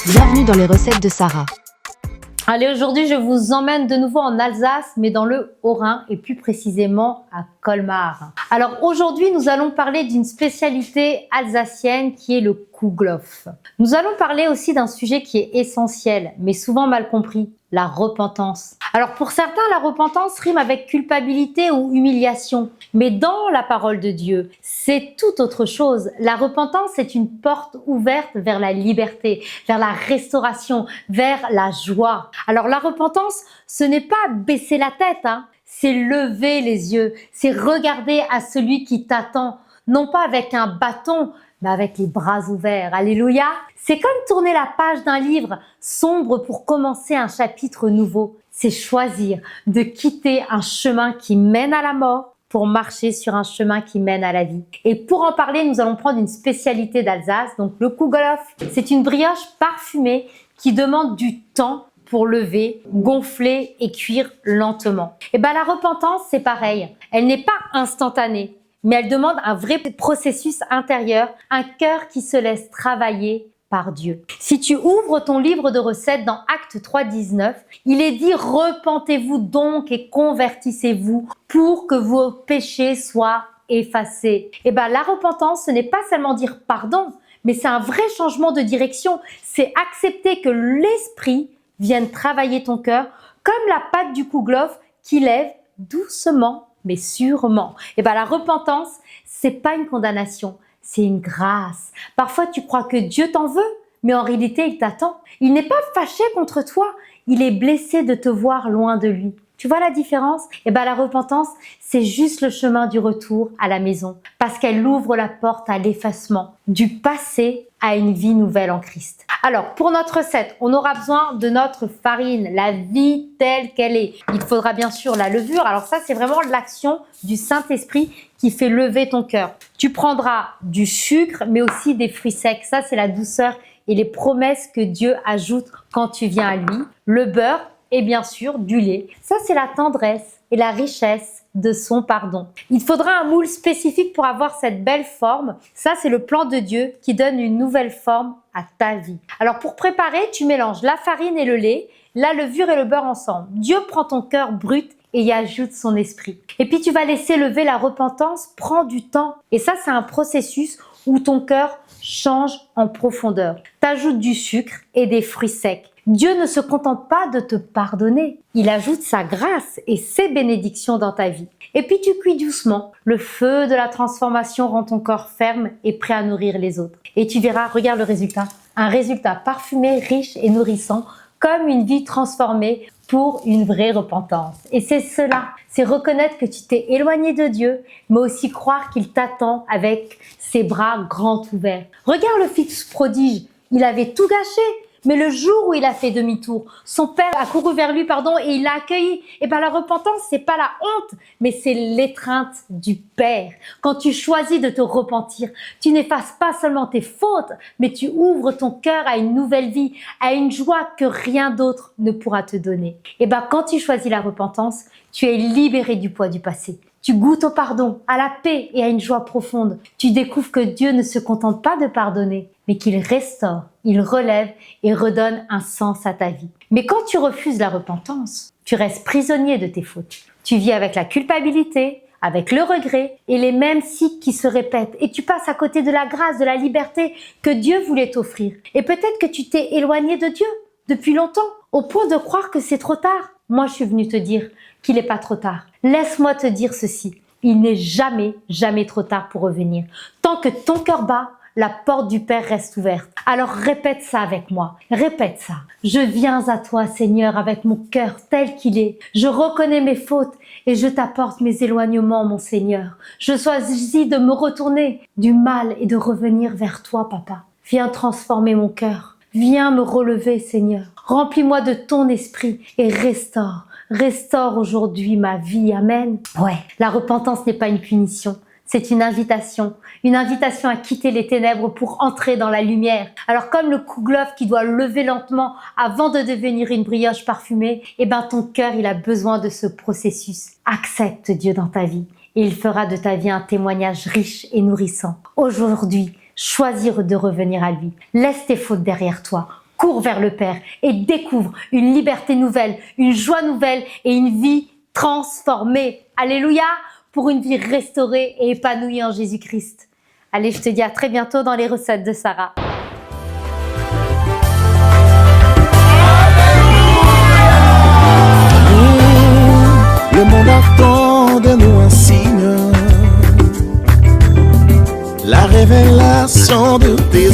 Bienvenue dans les recettes de Sarah. Allez, aujourd'hui, je vous emmène de nouveau en Alsace, mais dans le Haut-Rhin et plus précisément à Colmar. Alors aujourd'hui, nous allons parler d'une spécialité alsacienne qui est le Kouglof. Nous allons parler aussi d'un sujet qui est essentiel, mais souvent mal compris, la repentance. Alors pour certains, la repentance rime avec culpabilité ou humiliation, mais dans la parole de Dieu, c'est tout autre chose. La repentance est une porte ouverte vers la liberté, vers la restauration, vers la joie. Alors la repentance, ce n'est pas baisser la tête, c'est lever les yeux, c'est regarder à celui qui t'attend, non pas avec un bâton, mais avec les bras ouverts. Alléluia! C'est comme tourner la page d'un livre sombre pour commencer un chapitre nouveau. C'est choisir de quitter un chemin qui mène à la mort pour marcher sur un chemin qui mène à la vie. Et pour en parler, nous allons prendre une spécialité d'Alsace, donc le Kouglof. C'est une brioche parfumée qui demande du temps pour lever, gonfler et cuire lentement. Et bien la repentance, c'est pareil. Elle n'est pas instantanée, mais elle demande un vrai processus intérieur, un cœur qui se laisse travailler par Dieu. Si tu ouvres ton livre de recettes dans Actes 3,19, il est dit « Repentez-vous donc et convertissez-vous pour que vos péchés soient effacés ». Et bien la repentance, ce n'est pas seulement dire pardon, mais c'est un vrai changement de direction. C'est accepter que l'Esprit vienne travailler ton cœur comme la pâte du Kouglof qui lève doucement mais sûrement. Et bien la repentance, c'est pas une condamnation, c'est une grâce. Parfois tu crois que Dieu t'en veut, mais en réalité il t'attend. Il n'est pas fâché contre toi, il est blessé de te voir loin de lui. Tu vois la différence? Et bien la repentance, c'est juste le chemin du retour à la maison, parce qu'elle ouvre la porte à l'effacement, du passé à une vie nouvelle en Christ. Alors, pour notre recette, on aura besoin de notre farine, la vie telle qu'elle est. Il faudra bien sûr la levure. Alors ça, c'est vraiment l'action du Saint-Esprit qui fait lever ton cœur. Tu prendras du sucre, mais aussi des fruits secs. Ça, c'est la douceur et les promesses que Dieu ajoute quand tu viens à lui. Le beurre et bien sûr du lait. Ça, c'est la tendresse et la richesse de son pardon. Il faudra un moule spécifique pour avoir cette belle forme. Ça, c'est le plan de Dieu qui donne une nouvelle forme à ta vie. Alors, pour préparer, tu mélanges la farine et le lait, la levure et le beurre ensemble. Dieu prend ton cœur brut et y ajoute son esprit. Et puis, tu vas laisser lever la repentance. Prends du temps. Et ça, c'est un processus où ton cœur change en profondeur. T'ajoutes du sucre et des fruits secs. Dieu ne se contente pas de te pardonner, il ajoute sa grâce et ses bénédictions dans ta vie. Et puis tu cuis doucement. Le feu de la transformation rend ton corps ferme et prêt à nourrir les autres. Et tu verras, regarde le résultat, un résultat parfumé, riche et nourrissant, comme une vie transformée pour une vraie repentance. Et c'est cela, c'est reconnaître que tu t'es éloigné de Dieu, mais aussi croire qu'il t'attend avec ses bras grands ouverts. Regarde le fils prodige, il avait tout gâché. Mais le jour où il a fait demi-tour, son père a couru vers lui, et il l'a accueilli. Et bien la repentance, c'est pas la honte, mais c'est l'étreinte du Père. Quand tu choisis de te repentir, tu n'effaces pas seulement tes fautes, mais tu ouvres ton cœur à une nouvelle vie, à une joie que rien d'autre ne pourra te donner. Et bien quand tu choisis la repentance, tu es libéré du poids du passé. Tu goûtes au pardon, à la paix et à une joie profonde. Tu découvres que Dieu ne se contente pas de pardonner, mais qu'il restaure, il relève et redonne un sens à ta vie. Mais quand tu refuses la repentance, tu restes prisonnier de tes fautes. Tu vis avec la culpabilité, avec le regret et les mêmes cycles qui se répètent. Et tu passes à côté de la grâce, de la liberté que Dieu voulait t'offrir. Et peut-être que tu t'es éloigné de Dieu depuis longtemps, au point de croire que c'est trop tard. Moi, je suis venue te dire qu'il n'est pas trop tard. Laisse-moi te dire ceci, il n'est jamais, jamais trop tard pour revenir. Tant que ton cœur bat, la porte du Père reste ouverte. Alors répète ça avec moi, répète ça. Je viens à toi, Seigneur, avec mon cœur tel qu'il est. Je reconnais mes fautes et je t'apporte mes éloignements, mon Seigneur. Je choisis de me retourner du mal et de revenir vers toi, Papa. Viens transformer mon cœur. Viens me relever, Seigneur. Remplis-moi de ton esprit et restaure. Restaure aujourd'hui ma vie. Amen. Ouais, la repentance n'est pas une punition. C'est une invitation à quitter les ténèbres pour entrer dans la lumière. Alors comme le Kouglof qui doit lever lentement avant de devenir une brioche parfumée, eh ben ton cœur il a besoin de ce processus. Accepte Dieu dans ta vie et il fera de ta vie un témoignage riche et nourrissant. Aujourd'hui, choisir de revenir à lui. Laisse tes fautes derrière toi. court vers le Père et découvre une liberté nouvelle, une joie nouvelle et une vie transformée. Alléluia, pour une vie restaurée et épanouie en Jésus-Christ. Allez, je te dis à très bientôt dans les recettes de Sarah. Le monde attend de nous un signe, la révélation de tes